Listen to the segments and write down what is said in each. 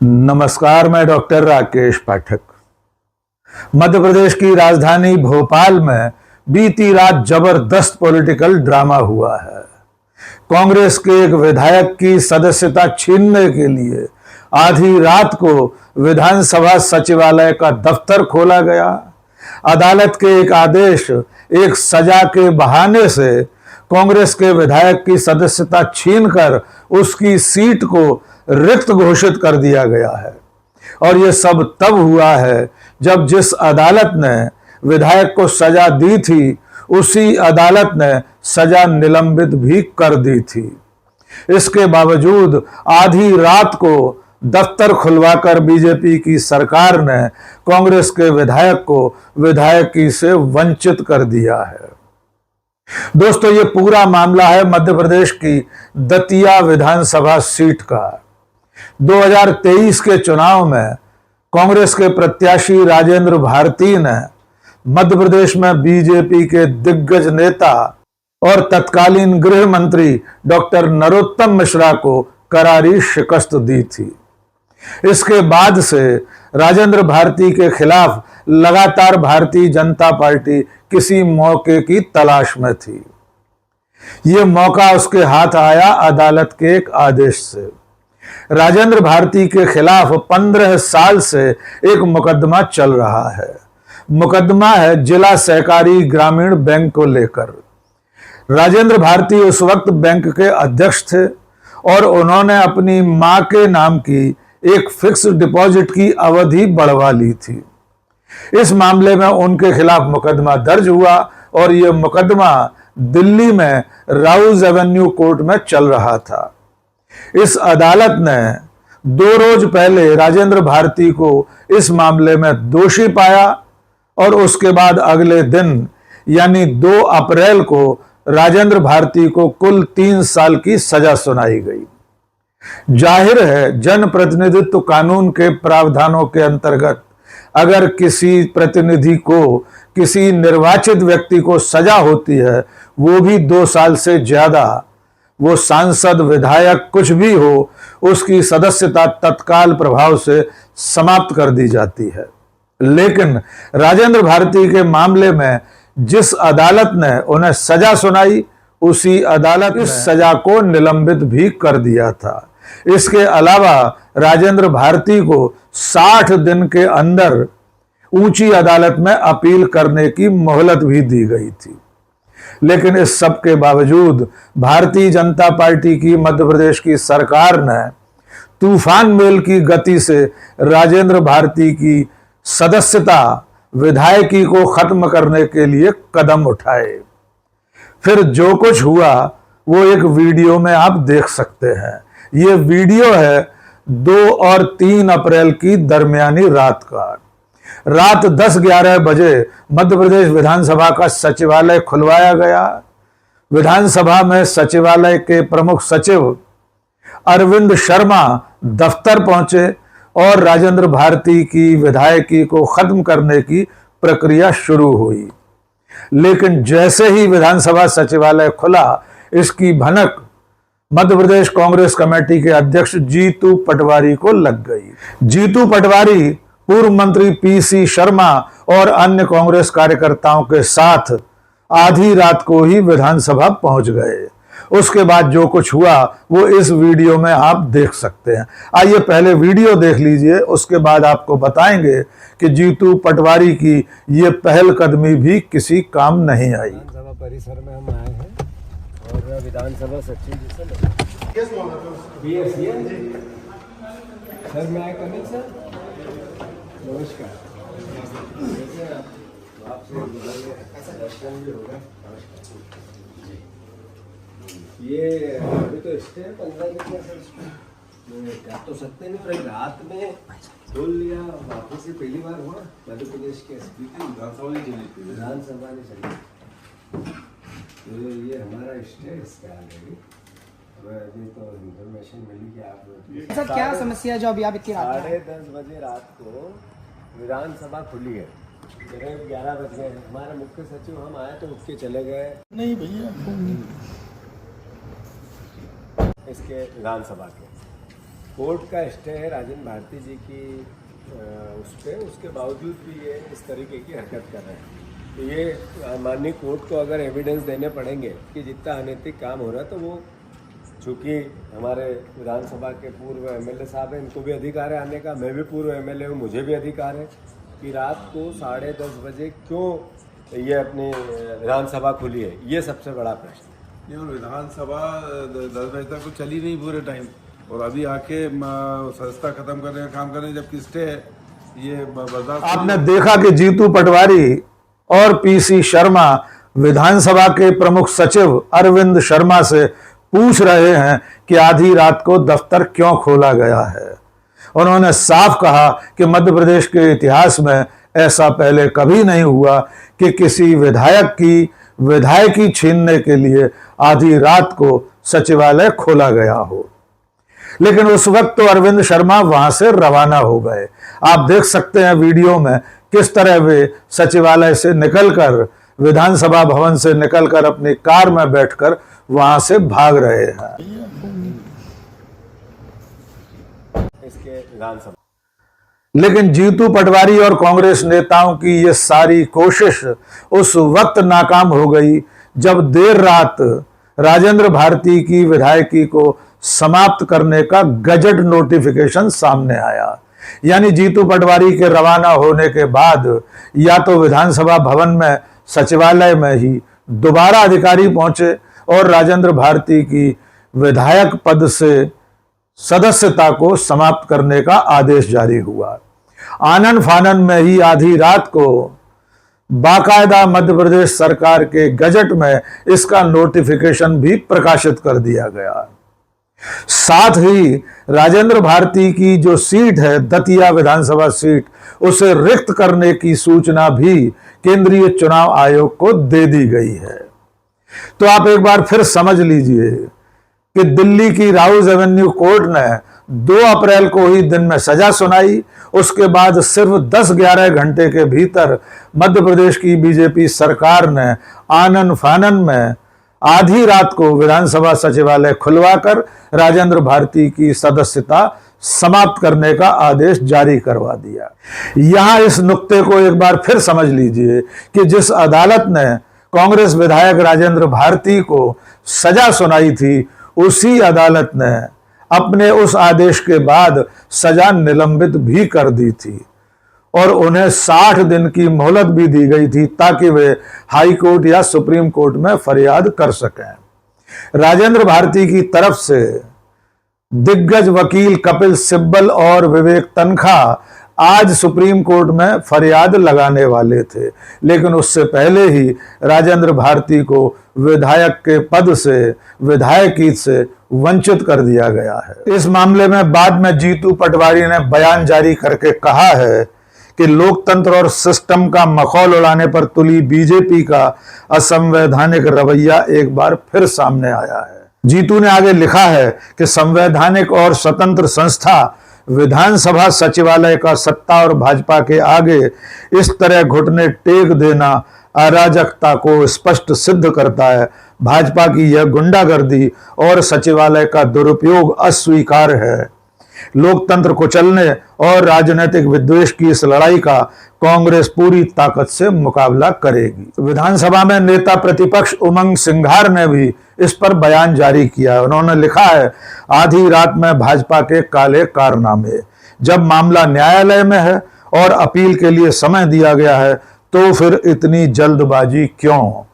नमस्कार, मैं डॉक्टर राकेश पाठक। मध्य प्रदेश की राजधानी भोपाल में बीती रात जबरदस्त पॉलिटिकल ड्रामा हुआ है। कांग्रेस के एक विधायक की सदस्यता छीनने के लिए आधी रात को विधानसभा सचिवालय का दफ्तर खोला गया। अदालत के एक आदेश, एक सजा के बहाने से कांग्रेस के विधायक की सदस्यता छीनकर उसकी सीट को रिक्त घोषित कर दिया गया है। और यह सब तब हुआ है जब जिस अदालत ने विधायक को सजा दी थी, उसी अदालत ने सजा निलंबित भी कर दी थी। इसके बावजूद आधी रात को दफ्तर खुलवाकर बीजेपी की सरकार ने कांग्रेस के विधायक को विधायकी से वंचित कर दिया है। दोस्तों, ये पूरा मामला है मध्य प्रदेश की दतिया विधानसभा सीट का। 2023 के चुनाव में कांग्रेस के प्रत्याशी राजेंद्र भारती ने मध्य प्रदेश में बीजेपी के दिग्गज नेता और तत्कालीन गृह मंत्री डॉक्टर नरोत्तम मिश्रा को करारी शिकस्त दी थी। इसके बाद से राजेंद्र भारती के खिलाफ लगातार भारतीय जनता पार्टी किसी मौके की तलाश में थी। यह मौका उसके हाथ आया अदालत के एक आदेश से। राजेंद्र भारती के खिलाफ 15 साल से एक मुकदमा चल रहा है। मुकदमा है जिला सहकारी ग्रामीण बैंक को लेकर। राजेंद्र भारती उस वक्त बैंक के अध्यक्ष थे और उन्होंने अपनी मां के नाम की एक फिक्स डिपॉजिट की अवधि बढ़वा ली थी। इस मामले में उनके खिलाफ मुकदमा दर्ज हुआ और यह मुकदमा दिल्ली में राउज एवेन्यू कोर्ट में चल रहा था। इस अदालत ने 2 रोज पहले राजेंद्र भारती को इस मामले में दोषी पाया और उसके बाद अगले दिन यानी 2 अप्रैल को राजेंद्र भारती को कुल 3 साल की सजा सुनाई गई। जाहिर है, जनप्रतिनिधित्व कानून के प्रावधानों के अंतर्गत अगर किसी प्रतिनिधि को, किसी निर्वाचित व्यक्ति को सजा होती है, वो भी 2 साल से ज्यादा, वो सांसद, विधायक कुछ भी हो, उसकी सदस्यता तत्काल प्रभाव से समाप्त कर दी जाती है। लेकिन राजेंद्र भारती के मामले में जिस अदालत ने उन्हें सजा सुनाई, उसी अदालत इस सजा को निलंबित भी कर दिया था। इसके अलावा राजेंद्र भारती को 60 दिन के अंदर ऊंची अदालत में अपील करने की मोहलत भी दी गई थी। लेकिन इस सब के बावजूद भारतीय जनता पार्टी की मध्य प्रदेश की सरकार ने तूफान मेल की गति से राजेंद्र भारती की सदस्यता, विधायकी को खत्म करने के लिए कदम उठाए। फिर जो कुछ हुआ वो एक वीडियो में आप देख सकते हैं। ये वीडियो है 2 और 3 अप्रैल की दरमियानी रात का। रात 10-11 बजे मध्य प्रदेश विधानसभा का सचिवालय खुलवाया गया। विधानसभा में सचिवालय के प्रमुख सचिव अरविंद शर्मा दफ्तर पहुंचे और राजेंद्र भारती की विधायकी को खत्म करने की प्रक्रिया शुरू हुई। लेकिन जैसे ही विधानसभा सचिवालय खुला, इसकी भनक मध्य प्रदेश कांग्रेस कमेटी के अध्यक्ष जीतू पटवारी को लग गई। जीतू पटवारी पूर्व मंत्री पीसी शर्मा और अन्य कांग्रेस कार्यकर्ताओं के साथ आधी रात को ही विधानसभा पहुंच गए। उसके बाद जो कुछ हुआ वो इस वीडियो में आप देख सकते हैं। आइए पहले वीडियो देख लीजिए, उसके बाद आपको बताएंगे कि जीतू पटवारी की ये पहलकदमी भी किसी काम नहीं आई। विधानसभा परिसर में हम आए हैं और विधानसभा सचिव जी से सर, मैं आए कमिंग सर, नमस्कार। ये अभी तो स्टे 15 दिन का सर, क्या तो सकते नहीं, पर रात में बोल लिया। वापस से पहली बार हुआ मध्य प्रदेश के स्पीकर विधानसभा ने चली। तो ये हमारा स्टे इसका ऑलरेडी अभी तो इन्फॉर्मेशन मिली कि आप सर क्या समस्या है जो अभी आप इतनी रात में 10:30 बजे रात को विधानसभा खुली है, करीब 11 बज गए। हमारे मुख्य सचिव हम आए तो उठ के चले गए। नहीं भैया, इसके विधानसभा के कोर्ट का स्टे है राजेंद्र भारती जी की उस पर, उसके बावजूद भी ये इस तरीके की हरकत कर रहे हैं। तो ये माननीय कोर्ट को अगर एविडेंस देने पड़ेंगे कि जितना अनैतिक काम हो रहा है, तो वो चूँकि हमारे विधानसभा के पूर्व एमएलए साहब हैं, इनको भी अधिकार है आने का, मैं भी पूर्व एमएलए हूँ, मुझे भी अधिकार है कि रात को 10:30 बजे क्यों ये अपनी विधानसभा खुली है, ये सबसे बड़ा प्रश्न है। नहीं, और विधानसभा 10 बजे तक तो चली नहीं पूरे टाइम, और अभी आके संस्था खत्म करने का काम करने जबकि स्टे है, ये बर्दाश्त। आपने देखा कि जीतू पटवारी और पीसी शर्मा विधानसभा के प्रमुख सचिव अरविंद शर्मा से पूछ रहे हैं कि आधी रात को दफ्तर क्यों खोला गया है। उन्होंने साफ कहा कि मध्य प्रदेश के इतिहास में ऐसा पहले कभी नहीं हुआ कि किसी विधायक की विधायकी छीनने के लिए आधी रात को सचिवालय खोला गया हो। लेकिन उस वक्त तो अरविंद शर्मा वहां से रवाना हो गए। आप देख सकते हैं वीडियो में किस तरह वे सचिवालय से निकलकर, विधानसभा भवन से निकलकर अपनी कार में बैठकर वहां से भाग रहे हैं। इसके विधानसभा लेकिन जीतू पटवारी और कांग्रेस नेताओं की ये सारी कोशिश उस वक्त नाकाम हो गई जब देर रात राजेंद्र भारती की विधायकी को समाप्त करने का गजट नोटिफिकेशन सामने आया। यानी जीतू पटवारी के रवाना होने के बाद या तो विधानसभा भवन में सचिवालय में ही दोबारा अधिकारी पहुंचे और राजेंद्र भारती की विधायक पद से सदस्यता को समाप्त करने का आदेश जारी हुआ। आनन फानन में ही आधी रात को बाकायदा मध्य प्रदेश सरकार के गजट में इसका नोटिफिकेशन भी प्रकाशित कर दिया गया। साथ ही राजेंद्र भारती की जो सीट है, दतिया विधानसभा सीट, उसे रिक्त करने की सूचना भी केंद्रीय चुनाव आयोग को दे दी गई है। तो आप एक बार फिर समझ लीजिए कि दिल्ली की राउज एवेन्यू कोर्ट ने 2 अप्रैल को ही दिन में सजा सुनाई। उसके बाद सिर्फ 10-11 घंटे के भीतर मध्य प्रदेश की बीजेपी सरकार ने आनन फानन में आधी रात को विधानसभा सचिवालय खुलवाकर राजेंद्र भारती की सदस्यता समाप्त करने का आदेश जारी करवा दिया। यहां इस नुक्ते को एक बार फिर समझ लीजिए कि जिस अदालत ने कांग्रेस विधायक राजेंद्र भारती को सजा सुनाई थी, उसी अदालत ने अपने उस आदेश के बाद सजा निलंबित भी कर दी थी और उन्हें 60 दिन की मोहलत भी दी गई थी ताकि वे हाई कोर्ट या सुप्रीम कोर्ट में फरियाद कर सकें। राजेंद्र भारती की तरफ से दिग्गज वकील कपिल सिब्बल और विवेक तनखा आज सुप्रीम कोर्ट में फरियाद लगाने वाले थे, लेकिन उससे पहले ही राजेंद्र भारती को विधायक के पद से, विधायकी से वंचित कर दिया गया है। इस मामले में बाद में जीतू पटवारी ने बयान जारी करके कहा है कि लोकतंत्र और सिस्टम का मखौल उड़ाने पर तुली बीजेपी का असंवैधानिक रवैया एक बार फिर सामने आया है। जीतू ने आगे लिखा है कि संवैधानिक और स्वतंत्र संस्था विधानसभा सचिवालय का सत्ता और भाजपा के आगे इस तरह घुटने टेक देना अराजकता को स्पष्ट सिद्ध करता है। भाजपा की यह गुंडागर्दी और सचिवालय का दुरुपयोग अस्वीकार्य है। लोकतंत्र को चलने और राजनीतिक विद्वेष की इस लड़ाई का कांग्रेस पूरी ताकत से मुकाबला करेगी। विधानसभा में नेता प्रतिपक्ष उमंग सिंघार ने भी इस पर बयान जारी किया। उन्होंने लिखा है, आधी रात में भाजपा के काले कारनामे। जब मामला न्यायालय में है और अपील के लिए समय दिया गया है तो फिर इतनी जल्दबाजी क्यों?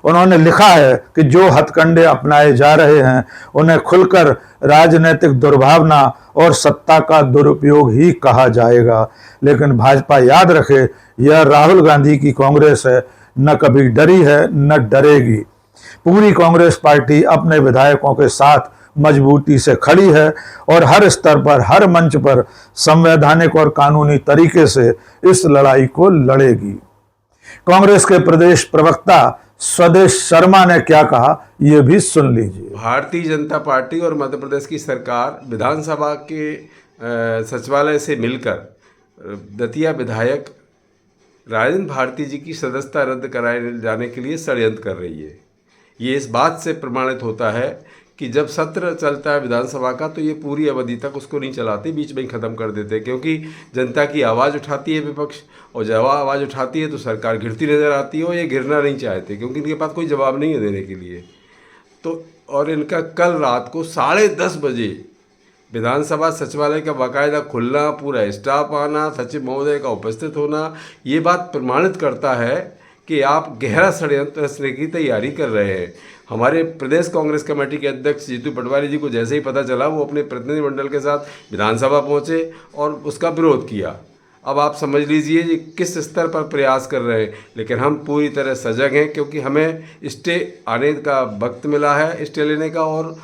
उन्होंने लिखा है कि जो हथकंडे अपनाए जा रहे हैं उन्हें खुलकर राजनीतिक दुर्भावना और सत्ता का दुरुपयोग ही कहा जाएगा। लेकिन भाजपा याद रखे, यह राहुल गांधी की कांग्रेस है, न कभी डरी है न डरेगी। पूरी कांग्रेस पार्टी अपने विधायकों के साथ मजबूती से खड़ी है और हर स्तर पर, हर मंच पर संवैधानिक और कानूनी तरीके से इस लड़ाई को लड़ेगी। कांग्रेस के प्रदेश प्रवक्ता स्वदेश शर्मा ने क्या कहा, ये भी सुन लीजिए। भारतीय जनता पार्टी और मध्य प्रदेश की सरकार विधानसभा के सचिवालय से मिलकर दतिया विधायक राजेंद्र भारती जी की सदस्यता रद्द कराए जाने के लिए षड्यंत्र कर रही है। ये इस बात से प्रमाणित होता है कि जब सत्र चलता है विधानसभा का तो ये पूरी अवधि तक उसको नहीं चलाते, बीच में ही ख़त्म कर देते, क्योंकि जनता की आवाज़ उठाती है विपक्ष, और जब आवाज़ उठाती है तो सरकार गिरती नज़र आती है, और ये गिरना नहीं चाहते क्योंकि इनके पास कोई जवाब नहीं है देने के लिए। तो और इनका कल रात को 10:30 बजे विधानसभा सचिवालय का बाकायदा खुलना, पूरा स्टाफ आना, सचिव महोदय का उपस्थित होना, ये बात प्रमाणित करता है कि आप गहरा षड्यंत्र रचने की तैयारी कर रहे हैं। हमारे प्रदेश कांग्रेस कमेटी के अध्यक्ष जीतू पटवारी जी को जैसे ही पता चला, वो अपने प्रतिनिधिमंडल के साथ विधानसभा पहुंचे और उसका विरोध किया। अब आप समझ लीजिए ये किस स्तर पर प्रयास कर रहे हैं, लेकिन हम पूरी तरह सजग हैं क्योंकि हमें स्टे आने का वक्त मिला है, स्टे लेने का, और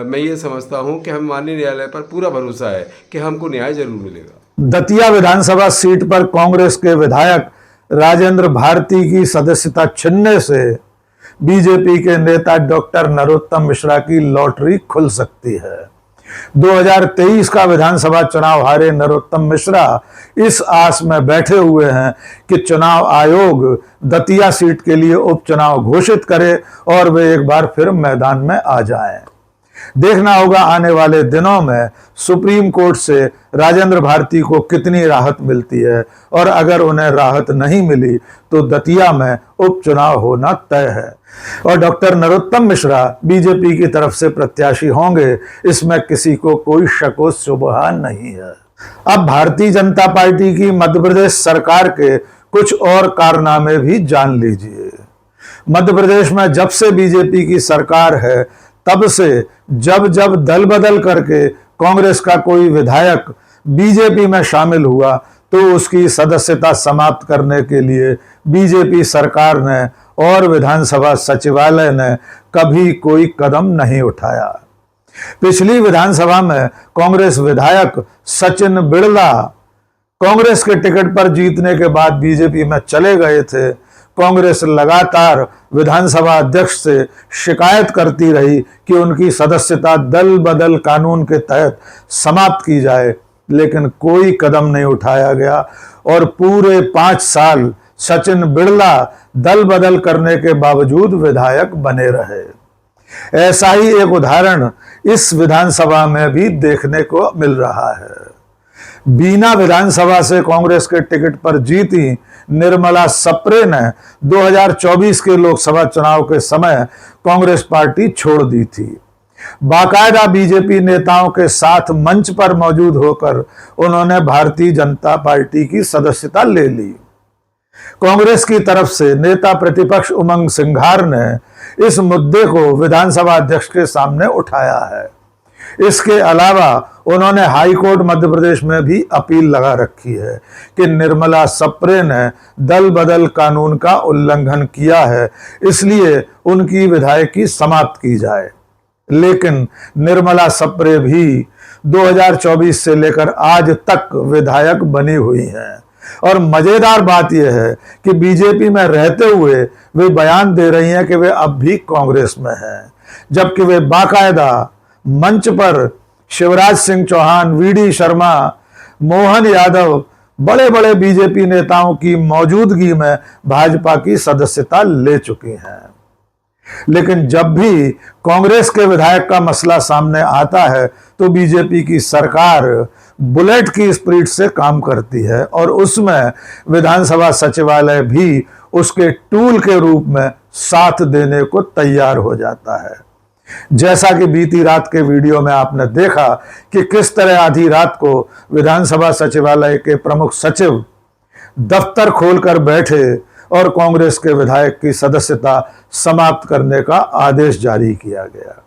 मैं ये समझता हूं कि हम माननीय न्यायालय पर पूरा भरोसा है कि हमको न्याय जरूर मिलेगा। दतिया विधानसभा सीट पर कांग्रेस के विधायक राजेंद्र भारती की सदस्यता छीनने से बीजेपी के नेता डॉक्टर नरोत्तम मिश्रा की लॉटरी खुल सकती है। 2023 का विधानसभा चुनाव हारे नरोत्तम मिश्रा इस आस में बैठे हुए हैं कि चुनाव आयोग दतिया सीट के लिए उपचुनाव घोषित करे और वे एक बार फिर मैदान में आ जाएं। देखना होगा आने वाले दिनों में सुप्रीम कोर्ट से राजेंद्र भारती को कितनी राहत मिलती है, और अगर उन्हें राहत नहीं मिली तो दतिया में उपचुनाव होना तय है और डॉक्टर नरोत्तम मिश्रा बीजेपी की तरफ से प्रत्याशी होंगे, इसमें किसी को कोई शक व शुबहा नहीं है। अब भारतीय जनता पार्टी की मध्य प्रदेश सरकार के कुछ और कारनामे भी जान लीजिए। मध्य प्रदेश में जब से बीजेपी की सरकार है, तब से जब जब दल बदल करके कांग्रेस का कोई विधायक बीजेपी में शामिल हुआ तो उसकी सदस्यता समाप्त करने के लिए बीजेपी सरकार ने और विधानसभा सचिवालय ने कभी कोई कदम नहीं उठाया। पिछली विधानसभा में कांग्रेस विधायक सचिन बिड़ला कांग्रेस के टिकट पर जीतने के बाद बीजेपी में चले गए थे। कांग्रेस लगातार विधानसभा अध्यक्ष से शिकायत करती रही कि उनकी सदस्यता दल बदल कानून के तहत समाप्त की जाए, लेकिन कोई कदम नहीं उठाया गया और पूरे 5 साल सचिन बिड़ला दल बदल करने के बावजूद विधायक बने रहे। ऐसा ही एक उदाहरण इस विधानसभा में भी देखने को मिल रहा है। बीना विधानसभा से कांग्रेस के टिकट पर जीती निर्मला सप्रे ने 2024 के लोकसभा चुनाव के समय कांग्रेस पार्टी छोड़ दी थी। बाकायदा बीजेपी नेताओं के साथ मंच पर मौजूद होकर उन्होंने भारतीय जनता पार्टी की सदस्यता ले ली। कांग्रेस की तरफ से नेता प्रतिपक्ष उमंग सिंघार ने इस मुद्दे को विधानसभा अध्यक्ष के सामने उठाया है। इसके अलावा उन्होंने हाई कोर्ट मध्य प्रदेश में भी अपील लगा रखी है कि निर्मला सप्रे ने दल बदल कानून का उल्लंघन किया है, इसलिए उनकी विधायकी समाप्त की जाए। लेकिन निर्मला सप्रे भी 2024 से लेकर आज तक विधायक बनी हुई हैं और मजेदार बात यह है कि बीजेपी में रहते हुए वे बयान दे रही हैं कि वे अब भी कांग्रेस में हैं, जबकि वे बाकायदा मंच पर शिवराज सिंह चौहान, वीडी शर्मा, मोहन यादव, बड़े बड़े बीजेपी नेताओं की मौजूदगी में भाजपा की सदस्यता ले चुकी हैं। लेकिन जब भी कांग्रेस के विधायक का मसला सामने आता है तो बीजेपी की सरकार बुलेट की स्पीड से काम करती है और उसमें विधानसभा सचिवालय भी उसके टूल के रूप में साथ देने को तैयार हो जाता है। जैसा कि बीती रात के वीडियो में आपने देखा कि किस तरह आधी रात को विधानसभा सचिवालय के प्रमुख सचिव दफ्तर खोलकर बैठे और कांग्रेस के विधायक की सदस्यता समाप्त करने का आदेश जारी किया गया।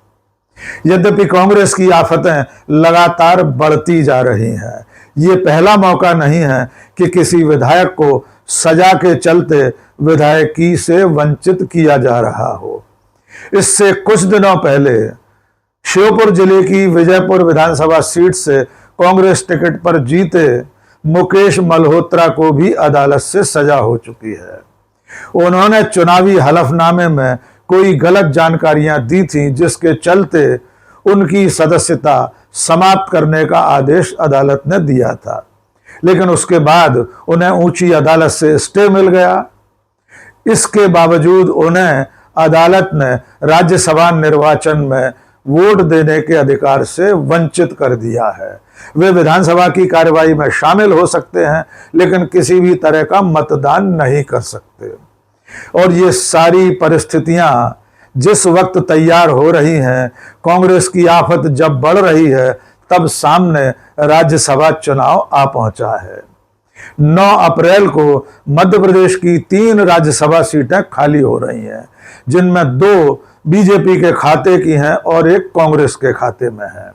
यद्यपि कांग्रेस की आफतें लगातार बढ़ती जा रही हैं, ये पहला मौका नहीं है कि किसी विधायक को सजा के चलते विधायकी से वंचित किया जा रहा हो। इससे कुछ दिनों पहले श्योपुर जिले की विजयपुर विधानसभा सीट से कांग्रेस टिकट पर जीते मुकेश मल्होत्रा को भी अदालत से सजा हो चुकी है। उन्होंने चुनावी हलफनामे में कोई गलत जानकारियां दी थी, जिसके चलते उनकी सदस्यता समाप्त करने का आदेश अदालत ने दिया था, लेकिन उसके बाद उन्हें ऊंची अदालत से स्टे मिल गया। इसके बावजूद उन्हें अदालत ने राज्यसभा निर्वाचन में वोट देने के अधिकार से वंचित कर दिया है। वे विधानसभा की कार्यवाही में शामिल हो सकते हैं लेकिन किसी भी तरह का मतदान नहीं कर सकते। और ये सारी परिस्थितियां जिस वक्त तैयार हो रही हैं, कांग्रेस की आफत जब बढ़ रही है, तब सामने राज्यसभा चुनाव आ पहुंचा है। 9 अप्रैल को मध्य प्रदेश की 3 राज्यसभा सीटें खाली हो रही हैं, जिनमें 2 बीजेपी के खाते की हैं और 1 कांग्रेस के खाते में है।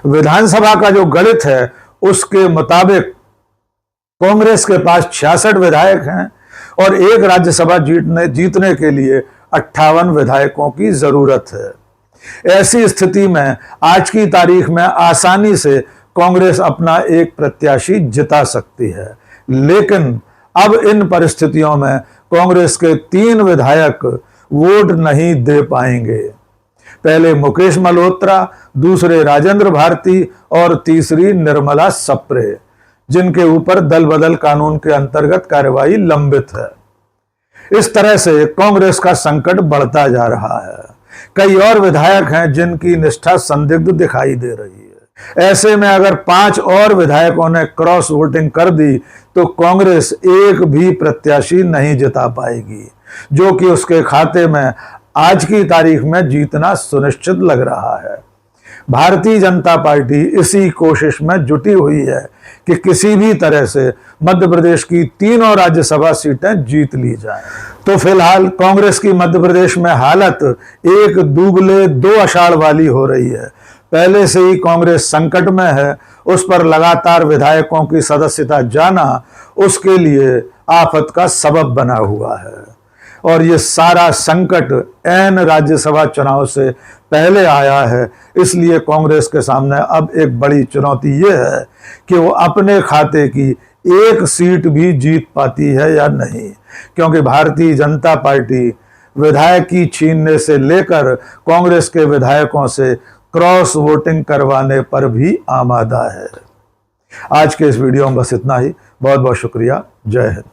विधानसभा का जो गणित है उसके मुताबिक कांग्रेस के पास 66 विधायक हैं और 1 राज्यसभा जीतने के लिए 58 विधायकों की जरूरत है। ऐसी स्थिति में आज की तारीख में आसानी से कांग्रेस अपना एक प्रत्याशी जिता सकती है, लेकिन अब इन परिस्थितियों में कांग्रेस के 3 विधायक वोट नहीं दे पाएंगे। पहले मुकेश मल्होत्रा, दूसरे राजेंद्र भारती और तीसरी निर्मला सप्रे, जिनके ऊपर दल बदल कानून के अंतर्गत कार्यवाही लंबित है। इस तरह से कांग्रेस का संकट बढ़ता जा रहा है। कई और विधायक हैं जिनकी निष्ठा संदिग्ध दिखाई दे रही है। ऐसे में अगर 5 और विधायकों ने क्रॉस वोटिंग कर दी तो कांग्रेस एक भी प्रत्याशी नहीं जिता पाएगी, जो कि उसके खाते में आज की तारीख में जीतना सुनिश्चित लग रहा है। भारतीय जनता पार्टी इसी कोशिश में जुटी हुई है कि किसी भी तरह से मध्य प्रदेश की 3 राज्यसभा सीटें जीत ली जाएं। तो फिलहाल कांग्रेस की मध्य प्रदेश में हालत एक दूबले 2 आषाढ़ वाली हो रही है। पहले से ही कांग्रेस संकट में है, उस पर लगातार विधायकों की सदस्यता जाना उसके लिए आफत का सबब बना हुआ है। और ये सारा संकट ऐन राज्यसभा चुनाव से पहले आया है, इसलिए कांग्रेस के सामने अब एक बड़ी चुनौती ये है कि वो अपने खाते की 1 सीट भी जीत पाती है या नहीं, क्योंकि भारतीय जनता पार्टी विधायकी छीनने से लेकर कांग्रेस के विधायकों से क्रॉस वोटिंग करवाने पर भी आमादा है। आज के इस वीडियो में बस इतना ही। बहुत बहुत शुक्रिया। जय हिंद।